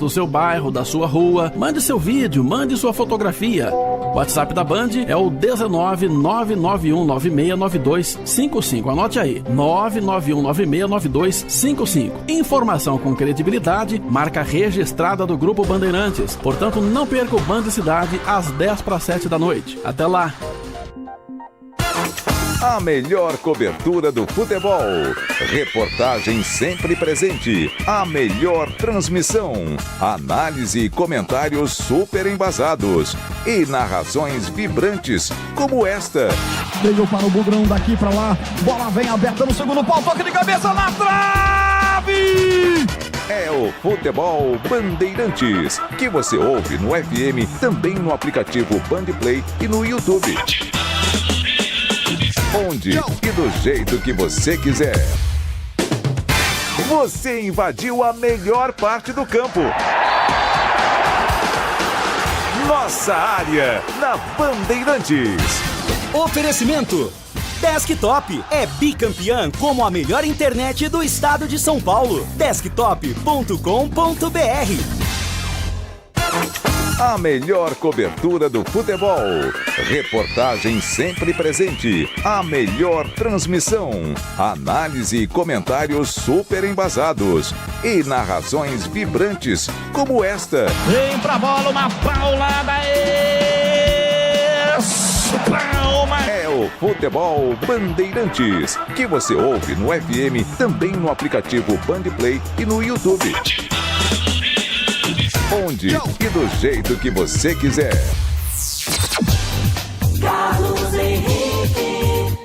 do seu bairro, da sua rua. Mande seu vídeo, mande sua fotografia. O WhatsApp da Band é o 19991969255. Anote aí, 991969255. Informação com credibilidade, marca registrada do Grupo Bandeirantes. Portanto, não perca o Band Cidade às 6:50 da noite. Até lá! A melhor cobertura do futebol. Reportagem sempre presente. A melhor transmissão. Análise e comentários super embasados. E narrações vibrantes como esta. Veio para o Bugrão, daqui para lá. Bola vem aberta no segundo pau. Toque de cabeça na trave! É o Futebol Bandeirantes, que você ouve no FM, também no aplicativo Bandplay e no YouTube. Onde e do jeito que você quiser. Você invadiu a melhor parte do campo. Nossa área na Bandeirantes. Oferecimento Desktop é bicampeã como a melhor internet do estado de São Paulo. Desktop.com.br. A melhor cobertura do futebol. Reportagem sempre presente. A melhor transmissão. Análise e comentários super embasados. E narrações vibrantes como esta. Vem pra bola, uma paulada. Palma. É o Futebol Bandeirantes, que você ouve no FM, também no aplicativo Bandplay e no YouTube. Onde e do jeito que você quiser. Carlos Henrique.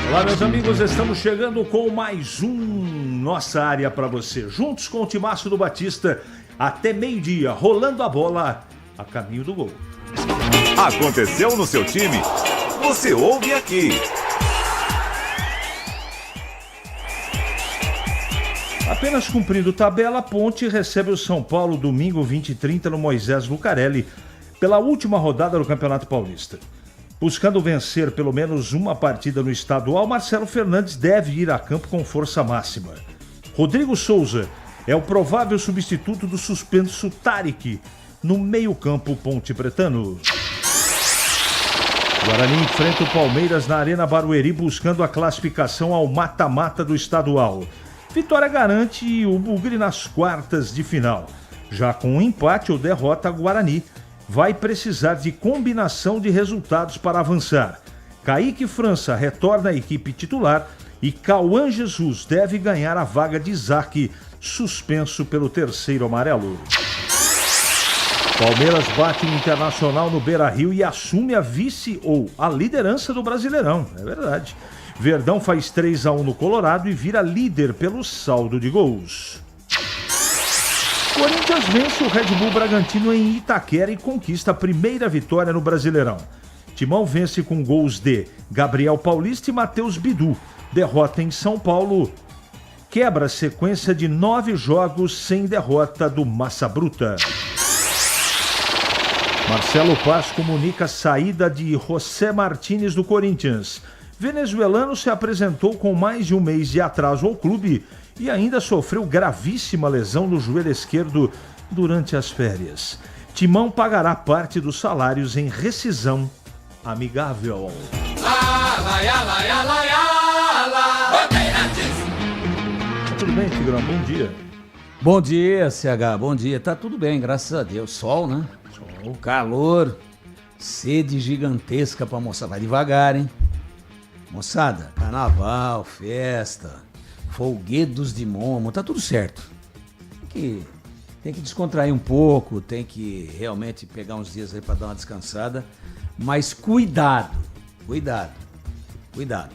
Olá, meus amigos, estamos chegando com mais Nossa Área para você. Juntos com o Timaço do Batista, até meio-dia, rolando a bola a caminho do gol. Aconteceu no seu time? Você ouve aqui. Apenas cumprindo tabela, a Ponte recebe o São Paulo domingo 20h30 no Moisés Lucarelli pela última rodada do Campeonato Paulista. Buscando vencer pelo menos uma partida no estadual, Marcelo Fernandes deve ir a campo com força máxima. Rodrigo Souza é o provável substituto do suspenso Tarik no meio-campo pontepretano. Guarani enfrenta o Palmeiras na Arena Barueri buscando a classificação ao mata-mata do estadual. Vitória garante o Bugre nas quartas de final. Já com um empate ou derrota, Guarani vai precisar de combinação de resultados para avançar. Kaique França retorna à equipe titular e Cauã Jesus deve ganhar a vaga de Isaac, suspenso pelo terceiro amarelo. Palmeiras bate o Internacional no Beira-Rio e assume a vice ou a liderança do Brasileirão, é verdade. Verdão faz 3-1 no Colorado e vira líder pelo saldo de gols. Corinthians vence o Red Bull Bragantino em Itaquera e conquista a primeira vitória no Brasileirão. Timão vence com gols de Gabriel Paulista e Matheus Bidu. Derrota em São Paulo. Quebra a sequência de 9 jogos sem derrota do Massa Bruta. Marcelo Paz comunica a saída de José Martínez do Corinthians. Venezuelano se apresentou com mais de um mês de atraso ao clube e ainda sofreu gravíssima lesão no joelho esquerdo durante as férias. Timão pagará parte dos salários em rescisão amigável. Tudo bem, Tigrão? Bom dia. Bom dia, CH. Bom dia. Tá tudo bem, graças a Deus. Sol, né? Sol. Calor. Sede gigantesca pra moçada. Vai devagar, hein? Moçada, carnaval, festa, folguedos de Momo, tá tudo certo. Tem que descontrair um pouco, tem que realmente pegar uns dias aí pra dar uma descansada. Mas cuidado.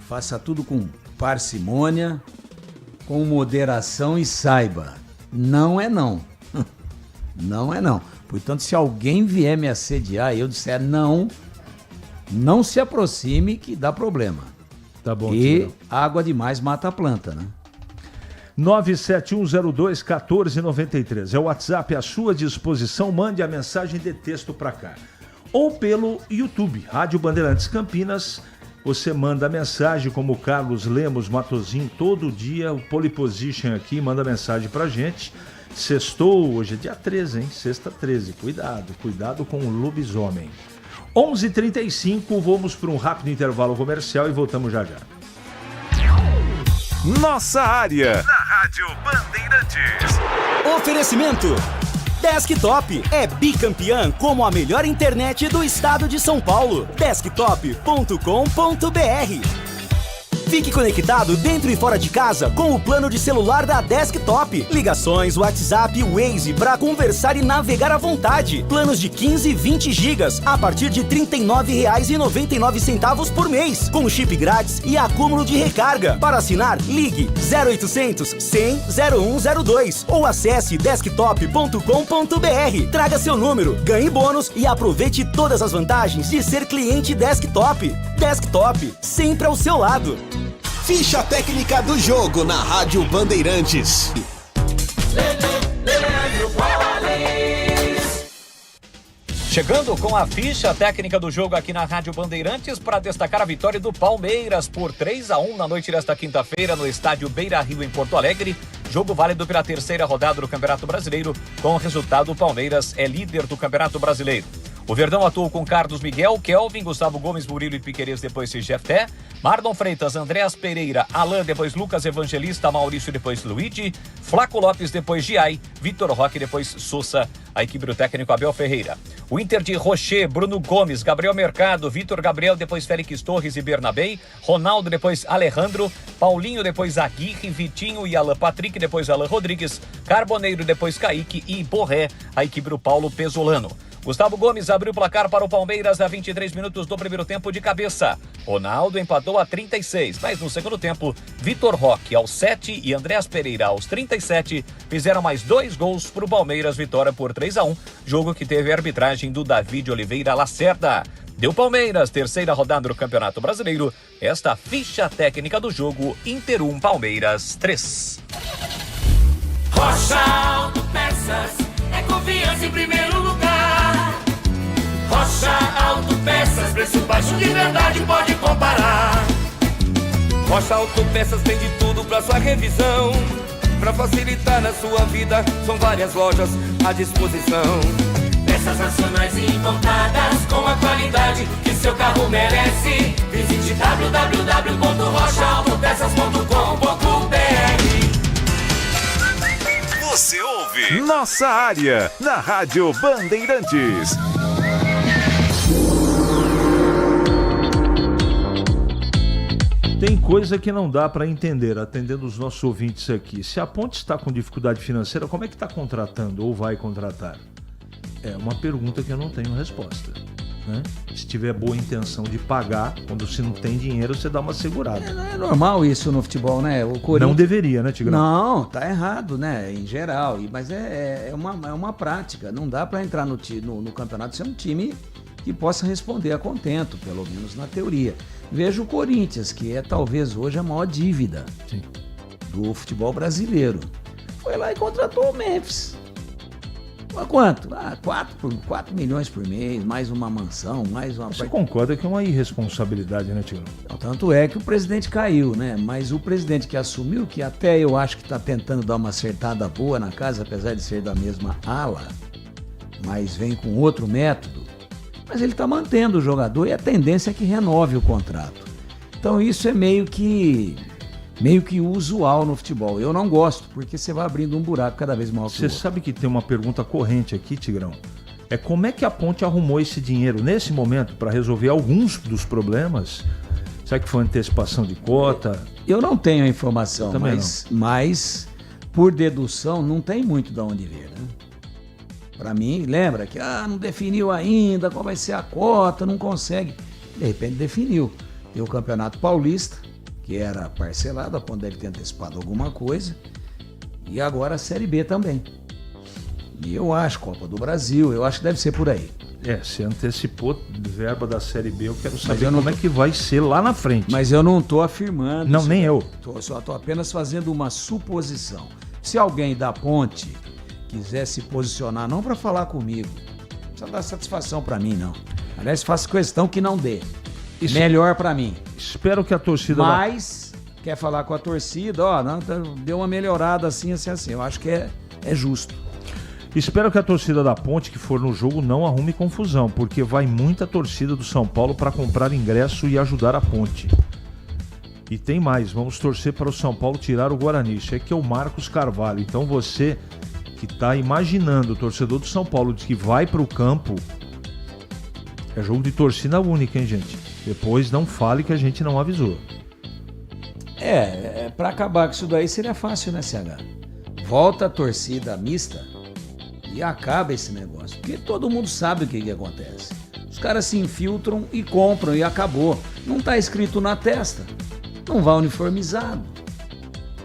Faça tudo com parcimônia, com moderação e saiba, não é não. Não é não. Portanto, se alguém vier me assediar e eu disser não se aproxime que dá problema. Tá bom, e Tigrão. Água demais mata a planta, né? 97102-1493 é o WhatsApp à sua disposição. Mande a mensagem de texto para cá. Ou pelo YouTube, Rádio Bandeirantes Campinas, Você manda mensagem, como o Carlos Lemos Matozinho, todo dia, o Pole Position aqui, manda mensagem pra gente. Sextou, hoje é dia 13, hein? Sexta 13, cuidado com o lobisomem. 11h35, vamos para um rápido intervalo comercial e voltamos já já. Nossa área, na Rádio Bandeirantes. Oferecimento Desktop é bicampeã como a melhor internet do estado de São Paulo. Desktop.com.br. Fique conectado dentro e fora de casa com o plano de celular da Desktop. Ligações, WhatsApp e Waze para conversar e navegar à vontade. Planos de 15 e 20 gigas a partir de R$ 39,99 por mês. Com chip grátis e acúmulo de recarga. Para assinar, ligue 0800 100 0102 ou acesse desktop.com.br. Traga seu número, ganhe bônus e aproveite todas as vantagens de ser cliente Desktop. Desktop, sempre ao seu lado. Ficha técnica do jogo na Rádio Bandeirantes. Chegando com a ficha técnica do jogo aqui na Rádio Bandeirantes para destacar a vitória do Palmeiras por 3-1 na noite desta quinta-feira no estádio Beira-Rio em Porto Alegre. Jogo válido pela terceira rodada do Campeonato Brasileiro. Com o resultado, o Palmeiras é líder do Campeonato Brasileiro. O Verdão atuou com Carlos Miguel, Kelvin, Gustavo Gomes, Murilo e Piquerez, depois Jefté, Marlon Freitas, Andréas Pereira, Alain, depois Lucas Evangelista, Maurício, depois Luigi, Flaco Lopes, depois Giai, Vitor Roque, depois Sousa, a equipe do técnico Abel Ferreira. O Inter de Rocher, Bruno Gomes, Gabriel Mercado, Vitor Gabriel, depois Félix Torres e Bernabei, Ronaldo, depois Alejandro, Paulinho, depois Aguirre, Vitinho e Alan Patrick, depois Alan Rodrigues, Carboneiro, depois Kaique e Borré, a equipe do Paulo Pesolano. Gustavo Gomes abriu o placar para o Palmeiras a 23 minutos do primeiro tempo de cabeça. Ronaldo empatou a 36, mas no segundo tempo, Vitor Roque aos 7 e Andréas Pereira aos 37 fizeram mais 2 gols para o Palmeiras, vitória por 3-1, jogo que teve a arbitragem do David Oliveira Lacerda. Deu Palmeiras, terceira rodada do Campeonato Brasileiro. Esta ficha técnica do jogo, Inter 1, Palmeiras 3. Rocha Autopeças é confiança em primeiro lugar. Rocha Autopeças, preço baixo de verdade, pode comparar. Rocha Autopeças tem de tudo pra sua revisão. Pra facilitar na sua vida, são várias lojas à disposição. Peças nacionais e importadas com a qualidade que seu carro merece. Visite www.rochaautopeças.com.br. Você ouve Nossa Área, na Rádio Bandeirantes. Tem coisa que não dá para entender, atendendo os nossos ouvintes aqui. Se a Ponte está com dificuldade financeira, como é que está contratando ou vai contratar? É uma pergunta que eu não tenho resposta, né? Se tiver boa intenção de pagar, quando se não tem dinheiro, você dá uma segurada. É normal isso no futebol, né? O Corinthians... Não deveria, né, Tigrão? Não, tá errado, né? Em geral. Mas é uma prática. Não dá para entrar no campeonato ser um time que possa responder a contento, pelo menos na teoria. Veja o Corinthians, que é talvez hoje a maior dívida do futebol brasileiro. Foi lá e contratou o Memphis. Mas quanto? 4 milhões por mês, mais uma mansão, mais uma... Você concorda que é uma irresponsabilidade, né, Tigrão? Tanto é que o presidente caiu, né? Mas o presidente que assumiu, que até eu acho que está tentando dar uma acertada boa na casa, apesar de ser da mesma ala, mas vem com outro método, mas ele está mantendo o jogador e a tendência é que renove o contrato. Então isso é meio que usual no futebol. Eu não gosto, porque você vai abrindo um buraco cada vez maior. Você sabe que tem uma pergunta corrente aqui, Tigrão? É como é que a Ponte arrumou esse dinheiro nesse momento para resolver alguns dos Será que foi antecipação de cota? Eu não tenho a informação, mas por dedução não tem muito de onde vir, né? Para mim, lembra que não definiu ainda qual vai ser a cota, não consegue. De repente definiu. Tem o Campeonato Paulista, que era parcelado, a Ponte deve ter antecipado alguma coisa. E agora a Série B também. E eu acho, Copa do Brasil, eu acho que deve ser por aí. Se antecipou verba da Série B, eu quero saber como é que vai ser lá na frente. Mas eu não estou afirmando. Não, nem eu. Só estou apenas fazendo uma suposição. Se alguém da Ponte quiser se posicionar, não para falar comigo, não precisa dar satisfação para mim, não. Aliás, faço questão que não dê. Melhor pra mim. Espero que a torcida... Mas, quer falar com a torcida, deu uma melhorada assim. Eu acho que é justo. Espero que a torcida da Ponte que for no jogo não arrume confusão, porque vai muita torcida do São Paulo para comprar ingresso e ajudar a Ponte. E tem mais, vamos torcer para o São Paulo tirar o Guarani. Isso aqui é o Marcos Carvalho. Então você que está imaginando, o torcedor do São Paulo, que vai para o campo, é jogo de torcida única, hein, gente? Depois não fale que a gente não avisou. Para acabar com isso daí seria fácil, né, CH? Volta a torcida mista e acaba esse negócio. Porque todo mundo sabe o que acontece. Os caras se infiltram e compram e acabou. Não tá escrito na testa. Não vai uniformizado.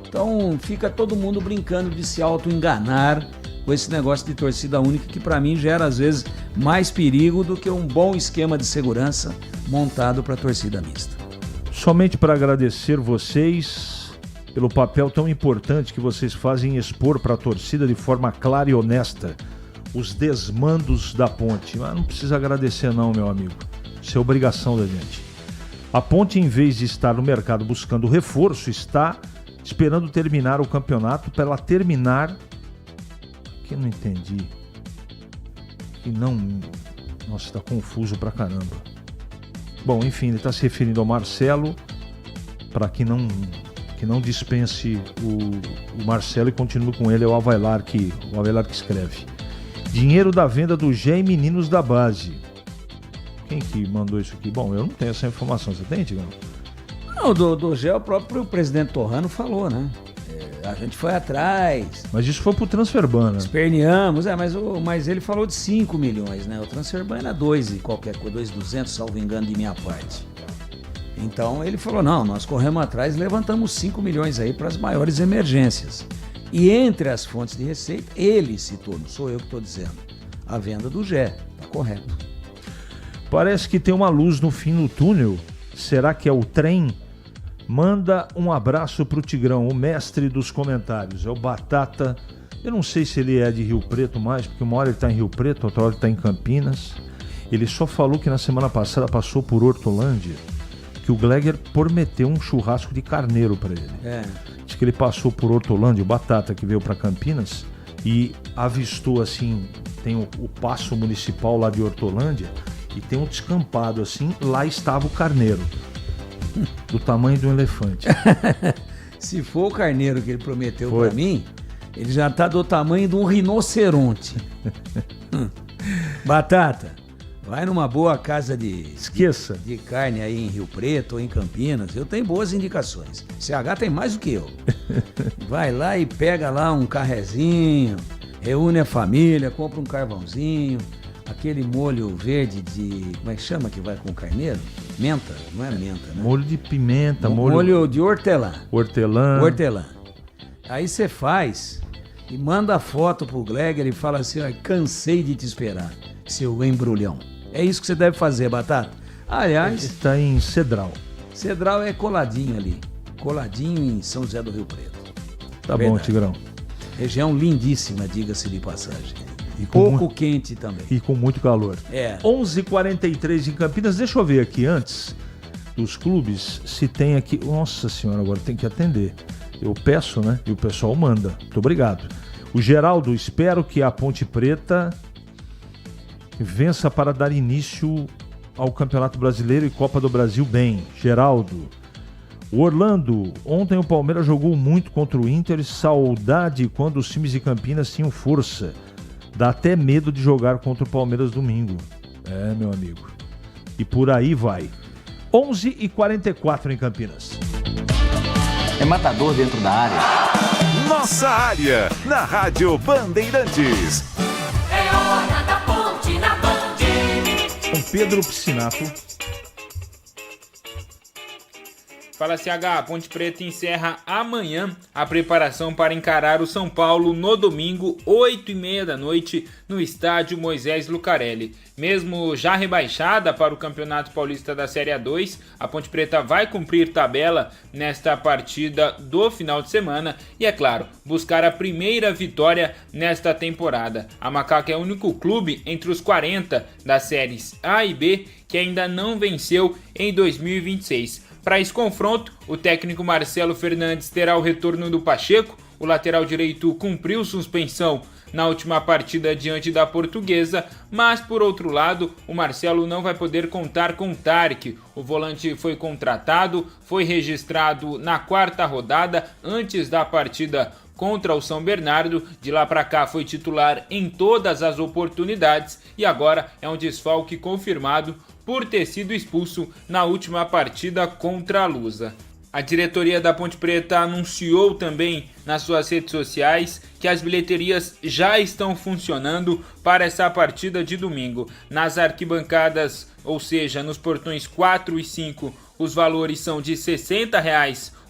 Então fica todo mundo brincando de se auto-enganar com esse negócio de torcida única que para mim gera às vezes mais perigo do que um bom esquema de segurança montado para torcida mista. Somente para agradecer vocês pelo papel tão importante que vocês fazem em expor para a torcida de forma clara e honesta os desmandos da Ponte. Mas não precisa agradecer não, meu amigo. Isso é obrigação da gente. A Ponte, em vez de estar no mercado buscando reforço, está esperando terminar o campeonato para ela terminar... Que eu não entendi. Que não... Nossa, está confuso pra caramba. Bom, enfim, ele está se referindo ao Marcelo para que não dispense o Marcelo e continue com ele, é o Avelar que escreve. Dinheiro da venda do Gé e meninos da base. Quem que mandou isso aqui? Bom, eu não tenho essa informação. Você tem, Tigão? Não, do Gé o próprio presidente Torrano falou, né? A gente foi atrás. Mas isso foi pro Transferban, né? Esperneamos, mas ele falou de 5 milhões, né? O Transferban era 2 e qualquer coisa, 2.200, salvo engano, de minha parte. Então ele falou, não, nós corremos atrás e levantamos 5 milhões aí para as maiores emergências. E entre as fontes de receita, ele citou, não sou eu que estou dizendo, a venda do Gé, tá correto. Parece que tem uma luz no fim do túnel. Será que é o trem? Manda um abraço pro Tigrão, o mestre dos comentários. É o Batata. Eu não sei se ele é de Rio Preto mais, porque uma hora ele tá em Rio Preto, outra hora ele tá em Campinas. Ele só falou que na semana passada passou por Hortolândia, que o Gleger prometeu um churrasco de carneiro para ele. Diz que ele passou por Hortolândia, o Batata que veio para Campinas, e avistou assim, tem o paço municipal lá de Hortolândia, e tem um descampado assim, lá estava o carneiro. Do tamanho de um elefante. Se for o carneiro que ele prometeu para mim, ele já tá do tamanho de um rinoceronte. Batata, vai numa boa casa de carne aí em Rio Preto ou em Campinas. Eu tenho boas indicações. CH tem mais do que eu. Vai lá e pega lá um carrezinho, reúne a família, compra um carvãozinho, aquele molho verde de... Como é que chama que vai com o carneiro? Menta? Não é menta, né? Molho de pimenta. Molho de hortelã. Hortelã. Aí você faz e manda a foto pro Gleger e fala assim, ó, cansei de te esperar, seu embrulhão. É isso que você deve fazer, Batata. Aliás... Está em Cedral. Cedral é coladinho ali. Coladinho em São José do Rio Preto. Tá verdade. Bom, Tigrão. Região lindíssima, diga-se de passagem. E pouco quente também. E com muito calor. 11h43 em Campinas. Deixa eu ver aqui antes dos clubes se tem aqui... Nossa senhora, agora tem que atender. Eu peço, né? E o pessoal manda. Muito obrigado. O Geraldo, espero que a Ponte Preta vença para dar início ao Campeonato Brasileiro e Copa do Brasil bem. Geraldo. O Orlando, ontem o Palmeiras jogou muito contra o Inter. Saudade quando os times de Campinas tinham força. Dá até medo de jogar contra o Palmeiras domingo. É, meu amigo. E por aí vai. 11h44 em Campinas. É matador dentro da área. Nossa área, na Rádio Bandeirantes. É hora da Ponte na Band. Com Pedro Piscinato. Fala CH, a Ponte Preta encerra amanhã a preparação para encarar o São Paulo no domingo, 8h30 da noite, no estádio Moisés Lucarelli. Mesmo já rebaixada para o Campeonato Paulista da Série A2, a Ponte Preta vai cumprir tabela nesta partida do final de semana e, é claro, buscar a primeira vitória nesta temporada. A Macaca é o único clube entre os 40 das séries A e B que ainda não venceu em 2026. Para esse confronto, o técnico Marcelo Fernandes terá o retorno do Pacheco. O lateral direito cumpriu suspensão na última partida diante da Portuguesa, mas por outro lado, o Marcelo não vai poder contar com Tarek. O volante foi contratado, foi registrado na 4ª rodada antes da partida contra o São Bernardo. De lá para cá foi titular em todas as oportunidades e agora é um desfalque confirmado por ter sido expulso na última partida contra a Lusa. A diretoria da Ponte Preta anunciou também nas suas redes sociais que as bilheterias já estão funcionando para essa partida de domingo. Nas arquibancadas, ou seja, nos portões 4 e 5, os valores são de R$ 60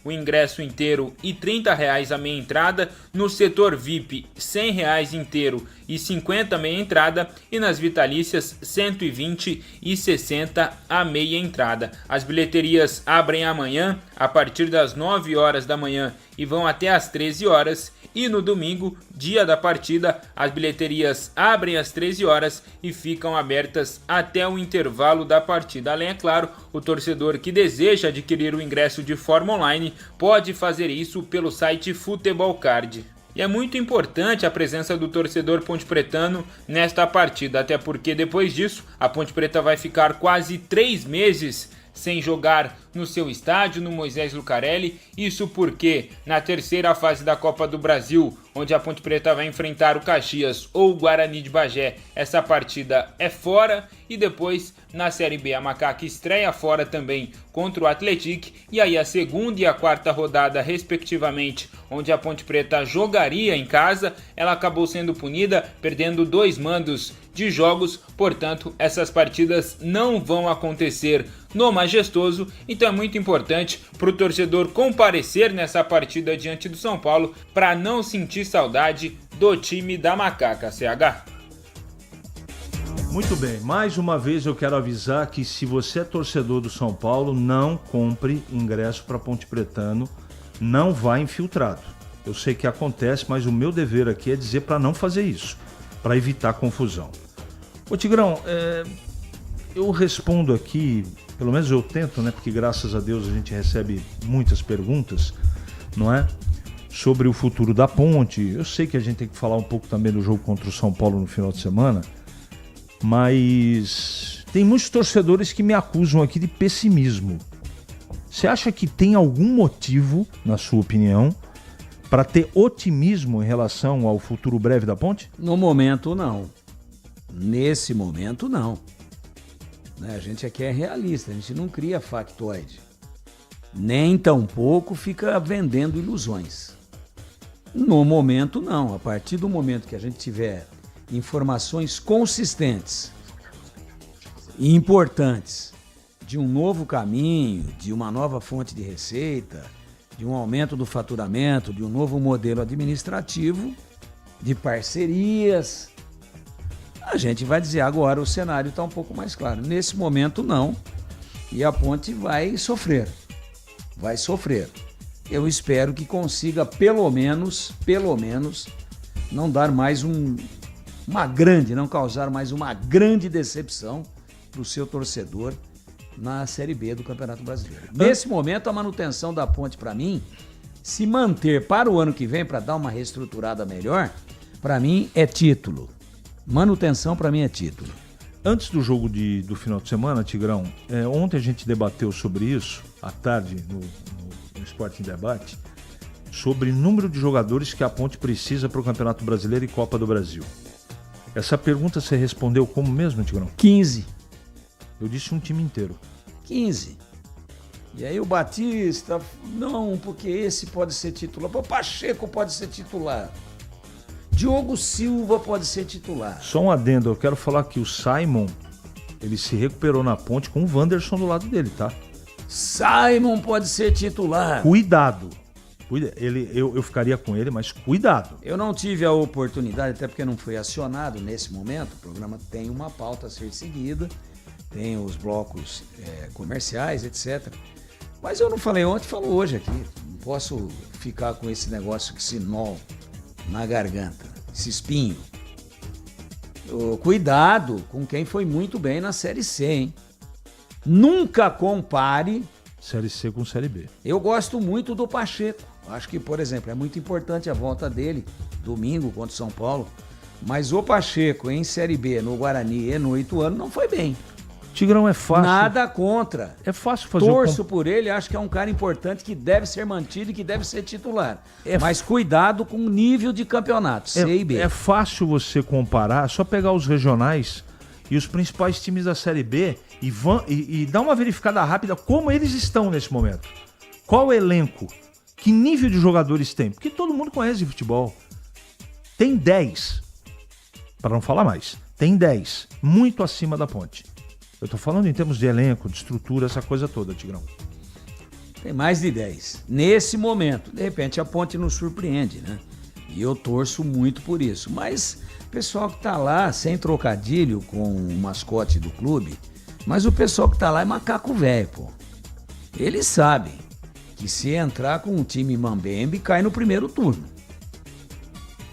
o ingresso inteiro e R$ 30 a meia entrada. No setor VIP, R$ 100 inteiro e 50 meia entrada. E nas vitalícias, R$ 120 e 60 a meia entrada. As bilheterias abrem amanhã a partir das 9 horas da manhã e vão até às 13 horas. E no domingo, dia da partida, as bilheterias abrem às 13 horas e ficam abertas até o intervalo da partida. Além, é claro, o torcedor que deseja adquirir o ingresso de forma online pode fazer isso pelo site Futebol Card. E é muito importante a presença do torcedor pontepretano nesta partida, até porque depois disso a Ponte Preta vai ficar quase 3 meses sem jogar no seu estádio, no Moisés Lucarelli. Isso porque na terceira fase da Copa do Brasil, onde a Ponte Preta vai enfrentar o Caxias ou o Guarani de Bagé, essa partida é fora. E depois na Série B a Macaca estreia fora também contra o Atlético, e aí a segunda e a 4ª rodada respectivamente, onde a Ponte Preta jogaria em casa, ela acabou sendo punida, perdendo 2 mandos de jogos. Portanto, essas partidas não vão acontecer no Majestoso, então é muito importante para o torcedor comparecer nessa partida diante do São Paulo para não sentir saudade do time da Macaca, CH. Muito bem, mais uma vez eu quero avisar que se você é torcedor do São Paulo, não compre ingresso para Ponte Pretano, não vá infiltrado. Eu sei que acontece, mas o meu dever aqui é dizer para não fazer isso, para evitar confusão. Ô Tigrão, eu respondo aqui, pelo menos eu tento, né? Porque graças a Deus a gente recebe muitas perguntas, não é? Sobre o futuro da Ponte. Eu sei que a gente tem que falar um pouco também do jogo contra o São Paulo no final de semana, mas tem muitos torcedores que me acusam aqui de pessimismo. Você acha que tem algum motivo, na sua opinião, para ter otimismo em relação ao futuro breve da Ponte? No momento, não. Nesse momento, não. A gente aqui é realista, a gente não cria factoide. Nem tampouco fica vendendo ilusões. No momento, não. A partir do momento que a gente tiver informações consistentes e importantes de um novo caminho, de uma nova fonte de receita, de um aumento do faturamento, de um novo modelo administrativo, de parcerias, a gente vai dizer agora o cenário está um pouco mais claro. Nesse momento, não. E a Ponte vai sofrer. Vai sofrer. Eu espero que consiga, pelo menos, não dar mais não causar mais uma grande decepção para o seu torcedor na Série B do Campeonato Brasileiro. Nesse momento, a manutenção da Ponte, para mim, se manter para o ano que vem, para dar uma reestruturada melhor, para mim é título. Manutenção, para mim, é título. Antes do jogo do final de semana, Tigrão, ontem a gente debateu sobre isso, à tarde, no Esporte em Debate, sobre o número de jogadores que a Ponte precisa para o Campeonato Brasileiro e Copa do Brasil. Essa pergunta você respondeu como mesmo, Tigrão? 15. Eu disse um time inteiro. 15. E aí o Batista, não, porque esse pode ser titular. O Pacheco pode ser titular. Diogo Silva pode ser titular. Só um adendo, eu quero falar que o Simon, ele se recuperou na Ponte com o Wanderson do lado dele, tá? Simon pode ser titular. Cuidado. Eu ficaria com ele, mas cuidado. Eu não tive a oportunidade, até porque não foi acionado nesse momento. O programa tem uma pauta a ser seguida, tem os blocos comerciais, etc. Mas eu não falei ontem, falo hoje aqui. Não posso ficar com esse negócio, esse nó na garganta, esse espinho. Cuidado com quem foi muito bem na Série C, hein? Nunca compare Série C com Série B. Eu gosto muito do Pacheco. Acho que, por exemplo, é muito importante a volta dele domingo contra o São Paulo. Mas o Pacheco em Série B, no Guarani e no Ituano, não foi bem. Tigrão, é fácil. Nada contra. É fácil fazer Torço por ele, acho que é um cara importante que deve ser mantido e que deve ser titular. Mas cuidado com o nível de campeonato, C e B. É fácil você comparar, só pegar os regionais e os principais times da Série B e dar uma verificada rápida como eles estão nesse momento. Qual o elenco? Que nível de jogadores tem? Porque todo mundo conhece de futebol. Tem 10, para não falar mais, tem 10, muito acima da Ponte. Eu tô falando em termos de elenco, de estrutura, essa coisa toda, Tigrão. Tem mais de 10. Nesse momento, de repente a Ponte nos surpreende, né? E eu torço muito por isso. Mas o pessoal que tá lá, sem trocadilho com o mascote do clube, mas o pessoal que tá lá é macaco velho, pô. Eles sabem que se entrar com um time mambembe, cai no primeiro turno.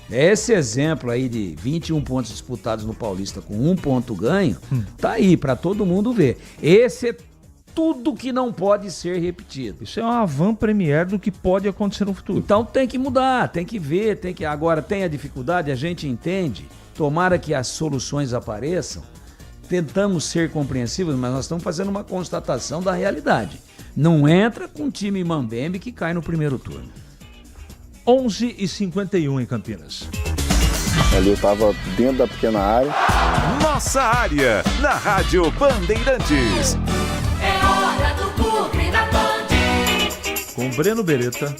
Esse exemplo aí de 21 pontos disputados no Paulista com 1 ponto ganho, tá aí pra todo mundo ver. Esse é tudo que não pode ser repetido. Isso é uma avant-première do que pode acontecer no futuro. Então tem que mudar, tem que ver, Agora tem a dificuldade, a gente entende. Tomara que as soluções apareçam. Tentamos ser compreensivos, mas nós estamos fazendo uma constatação da realidade. Não entra com um time mambembe que cai no primeiro turno. 11h51 em Campinas. Ali eu tava dentro da pequena área. Nossa área, na Rádio Bandeirantes. É hora do Bugre da Band. Com Breno Beretta.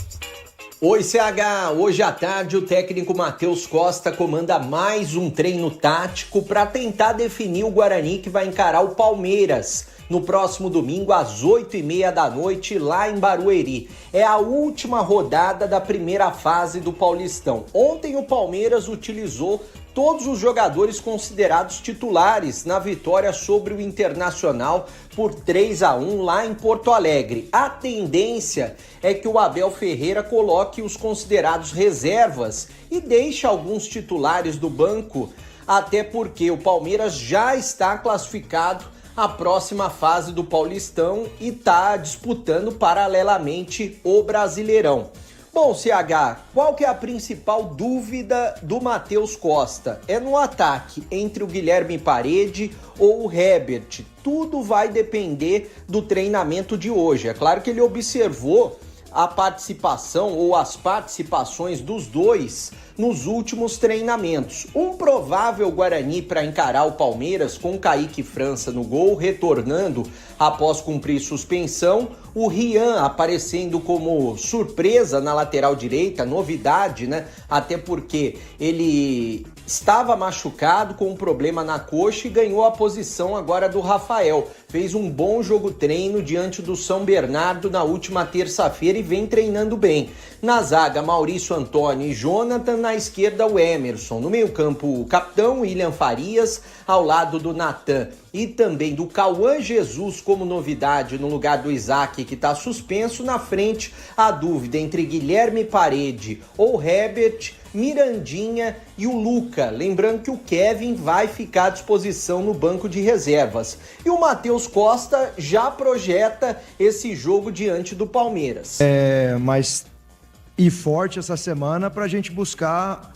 Oi, CH. Hoje à tarde o técnico Matheus Costa comanda mais um treino tático para tentar definir o Guarani que vai encarar o Palmeiras no próximo domingo às 8h30 da noite lá em Barueri. É a última rodada da primeira fase do Paulistão. Ontem o Palmeiras utilizou todos os jogadores considerados titulares na vitória sobre o Internacional por 3-1 lá em Porto Alegre. A tendência é que o Abel Ferreira coloque os considerados reservas e deixe alguns titulares do banco, até porque o Palmeiras já está classificado à próxima fase do Paulistão e está disputando paralelamente o Brasileirão. Bom, CH, qual que é a principal dúvida do Matheus Costa? É no ataque entre o Guilherme Parede ou o Herbert. Tudo vai depender do treinamento de hoje. É claro que ele observou a participação ou as participações dos dois nos últimos treinamentos. Um provável Guarani para encarar o Palmeiras com Kaique França no gol, retornando após cumprir suspensão. O Rian aparecendo como surpresa na lateral direita, novidade, né? Até porque ele estava machucado com um problema na coxa e ganhou a posição agora do Rafael. Fez um bom jogo treino diante do São Bernardo na última terça-feira e vem treinando bem. Na zaga, Maurício Antônio e Jonathan, na esquerda o Emerson. No meio-campo, o capitão William Farias, ao lado do Natan e também do Cauã Jesus como novidade no lugar do Isaac, que está suspenso. Na frente, a dúvida entre Guilherme Parede ou Herbert, Mirandinha e o Luca. Lembrando que o Kevin vai ficar à disposição no banco de reservas. E o Matheus Costa já projeta esse jogo diante do Palmeiras. Mas ir forte essa semana para a gente buscar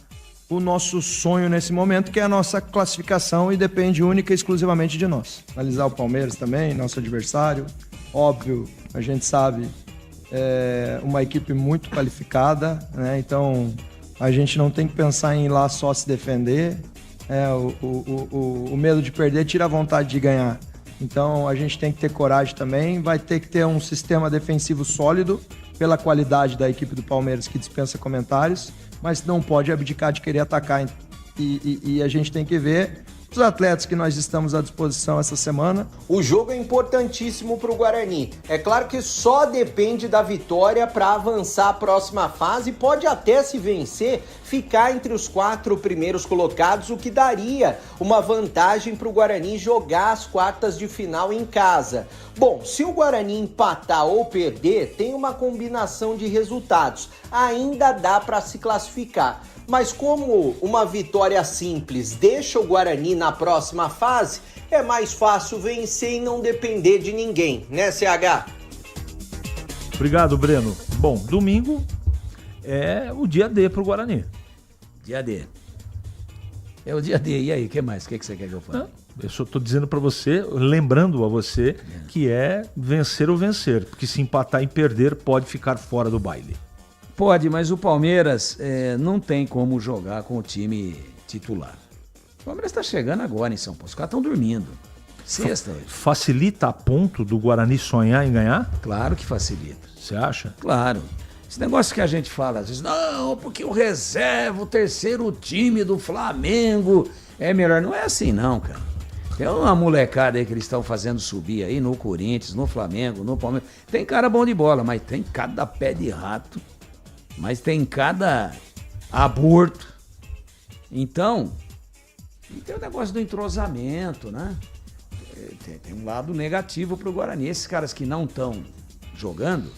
o nosso sonho nesse momento, que é a nossa classificação, e depende única e exclusivamente de nós. Analisar o Palmeiras também, nosso adversário. Óbvio, a gente sabe, é uma equipe muito qualificada, né? Então a gente não tem que pensar em ir lá só se defender. O medo de perder tira a vontade de ganhar. Então a gente tem que ter coragem também, vai ter que ter um sistema defensivo sólido pela qualidade da equipe do Palmeiras, que dispensa comentários, mas não pode abdicar de querer atacar. E a gente tem que ver os atletas que nós estamos à disposição essa semana. O jogo é importantíssimo para o Guarani. É claro que só depende da vitória para avançar a próxima fase e pode até, se vencer, ficar entre os 4 primeiros colocados, o que daria uma vantagem para o Guarani jogar as quartas de final em casa. Bom, se o Guarani empatar ou perder, tem uma combinação de resultados. Ainda dá para se classificar. Mas como uma vitória simples deixa o Guarani na próxima fase, é mais fácil vencer e não depender de ninguém, né, CH? Obrigado, Breno. Bom, domingo é o dia D pro Guarani. Dia D. É o dia D. E aí, o que mais? O que você quer que eu fale? Eu só tô dizendo para você, lembrando a você, que é vencer ou vencer. Porque se empatar e perder, pode ficar fora do baile. Pode, mas o Palmeiras não tem como jogar com o time titular. O Palmeiras está chegando agora em São Paulo. Os caras estão dormindo. Sexta. Facilita a ponto do Guarani sonhar em ganhar? Claro que facilita. Você acha? Claro. Esse negócio que a gente fala, às vezes, não, porque o reserva, o terceiro time do Flamengo é melhor. Não é assim não, cara. Tem uma molecada aí que eles estão fazendo subir aí no Corinthians, no Flamengo, no Palmeiras. Tem cara bom de bola, mas tem cada pé de rato. Mas tem cada aborto. Então, tem o negócio do entrosamento, né? Tem um lado negativo pro Guarani. Esses caras que não estão jogando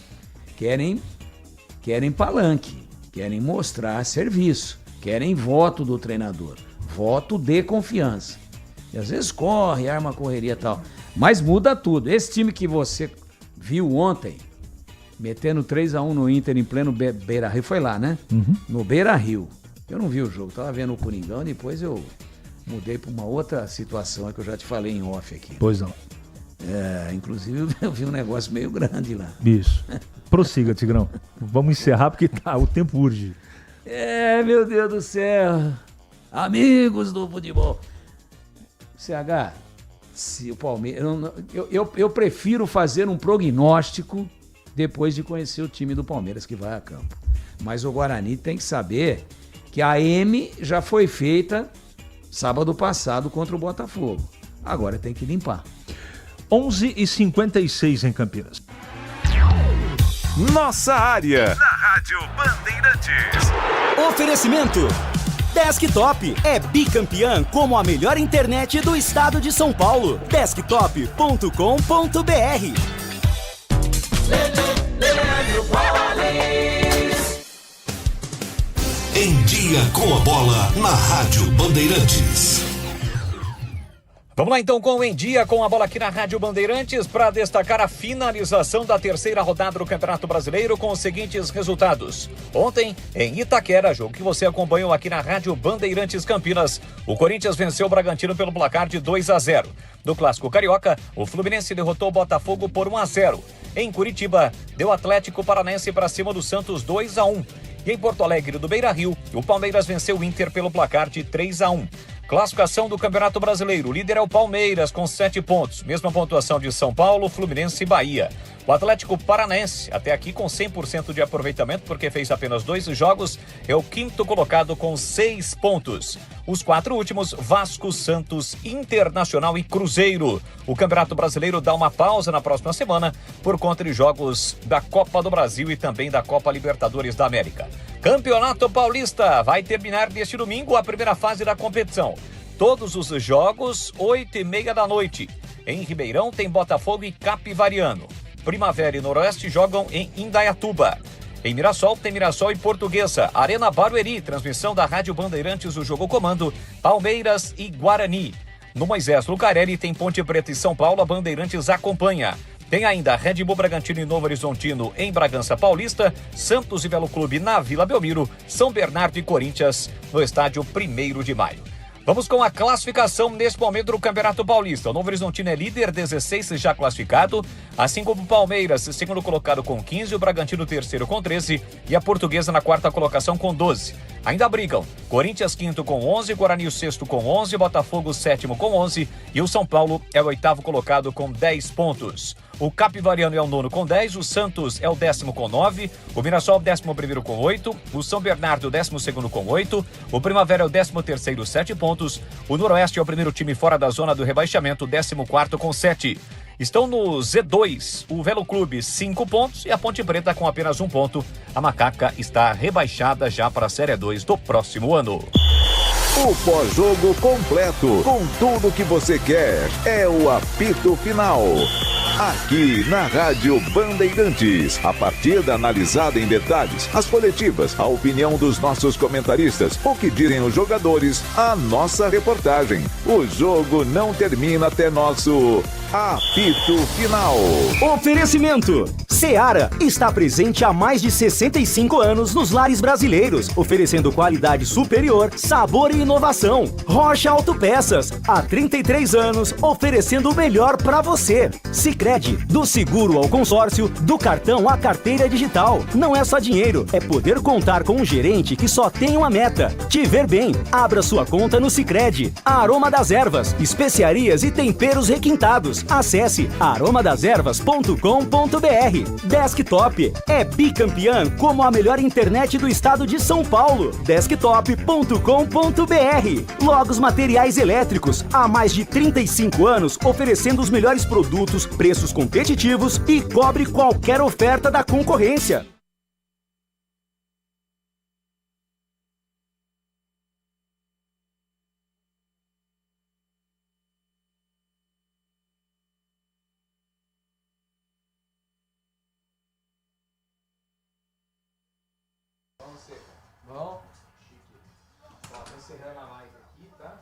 querem palanque, querem mostrar serviço, querem voto do treinador, voto de confiança. E às vezes corre, arma correria e tal. Mas muda tudo. Esse time que você viu ontem, metendo 3-1 no Inter em pleno Beira-Rio, foi lá, né? Uhum. No Beira-Rio. Eu não vi o jogo, tava vendo o Coringão, depois eu mudei para uma outra situação que eu já te falei em off aqui. Pois não. Inclusive eu vi um negócio meio grande lá. Isso. Prossiga, Tigrão. Vamos encerrar porque o tempo urge. Meu Deus do céu. Amigos do futebol. CH, se o Palmeiras... Eu prefiro fazer um prognóstico depois de conhecer o time do Palmeiras que vai a campo. Mas o Guarani tem que saber que a M já foi feita sábado passado contra o Botafogo. Agora tem que limpar. 11h56 em Campinas. Nossa área. Na Rádio Bandeirantes. Oferecimento. Desktop é bicampeã como a melhor internet do estado de São Paulo. Desktop.com.br. Em dia com a bola na Rádio Bandeirantes. Vamos lá então com o Em Dia com a bola aqui na Rádio Bandeirantes para destacar a finalização da terceira rodada do Campeonato Brasileiro com os seguintes resultados. Ontem, em Itaquera, jogo que você acompanhou aqui na Rádio Bandeirantes Campinas, o Corinthians venceu o Bragantino pelo placar de 2-0. No Clássico Carioca, o Fluminense derrotou o Botafogo por 1-0. Em Curitiba, deu Atlético Paranaense para cima do Santos 2-1. E em Porto Alegre do Beira-Rio, o Palmeiras venceu o Inter pelo placar de 3-1. Classificação do Campeonato Brasileiro. O líder é o Palmeiras, com 7 pontos. Mesma pontuação de São Paulo, Fluminense e Bahia. O Atlético Paranaense, até aqui com 100% de aproveitamento, porque fez apenas 2 jogos, é o 5º colocado com 6 pontos. Os 4 últimos, Vasco, Santos, Internacional e Cruzeiro. O Campeonato Brasileiro dá uma pausa na próxima semana por conta de jogos da Copa do Brasil e também da Copa Libertadores da América. Campeonato Paulista vai terminar neste domingo a primeira fase da competição. Todos os jogos, 8h30 da noite. Em Ribeirão tem Botafogo e Capivariano. Primavera e Noroeste jogam em Indaiatuba. Em Mirassol tem Mirassol e Portuguesa. Arena Barueri, transmissão da Rádio Bandeirantes, o jogo comando, Palmeiras e Guarani. No Moisés Lucarelli tem Ponte Preta e São Paulo, a Bandeirantes acompanha. Tem ainda Red Bull Bragantino e Novo Horizontino em Bragança Paulista, Santos e Belo Clube na Vila Belmiro, São Bernardo e Corinthians no estádio 1º de Maio. Vamos com a classificação neste momento do Campeonato Paulista. O Novo Horizontino é líder, 16 já classificado, assim como o Palmeiras, segundo colocado com 15, o Bragantino terceiro com 13 e a Portuguesa na 4ª colocação com 12. Ainda brigam Corinthians 5º com 11, Guarani o 6º com 11, Botafogo 7º com 11 e o São Paulo é o 8º colocado com 10 pontos. O Capivariano é o 9º com 10, o Santos é o 10º com 9, o Mirassol 11º com 8, o São Bernardo 12º com 8, o Primavera é o 13º, 7 pontos, o Noroeste é o primeiro time fora da zona do rebaixamento, 14º com 7. Estão no Z2, o Velo Clube 5 pontos e a Ponte Preta com apenas 1 ponto. A Macaca está rebaixada já para a Série 2 do próximo ano. O pós-jogo completo, com tudo que você quer, é o apito final. Aqui na Rádio Bandeirantes, a partida analisada em detalhes, as coletivas, a opinião dos nossos comentaristas, o que dizem os jogadores, a nossa reportagem. O jogo não termina até nosso apito final. Oferecimento: Seara está presente há mais de 65 anos nos lares brasileiros, oferecendo qualidade superior, sabor e inovação. Rocha Autopeças, há 33 anos, oferecendo o melhor para você. Sicredi, do seguro ao consórcio, do cartão à carteira digital. Não é só dinheiro, é poder contar com um gerente que só tem uma meta: te ver bem. Abra sua conta no Sicredi. Aroma das Ervas, especiarias e temperos requintados. Acesse aromadeservas.com.br. Desktop é bicampeã como a melhor internet do estado de São Paulo. Desktop.com.br. Logos Materiais Elétricos, há mais de 35 anos oferecendo os melhores produtos, preços competitivos e cobre qualquer oferta da concorrência. Bom, encerrando a live aqui, tá?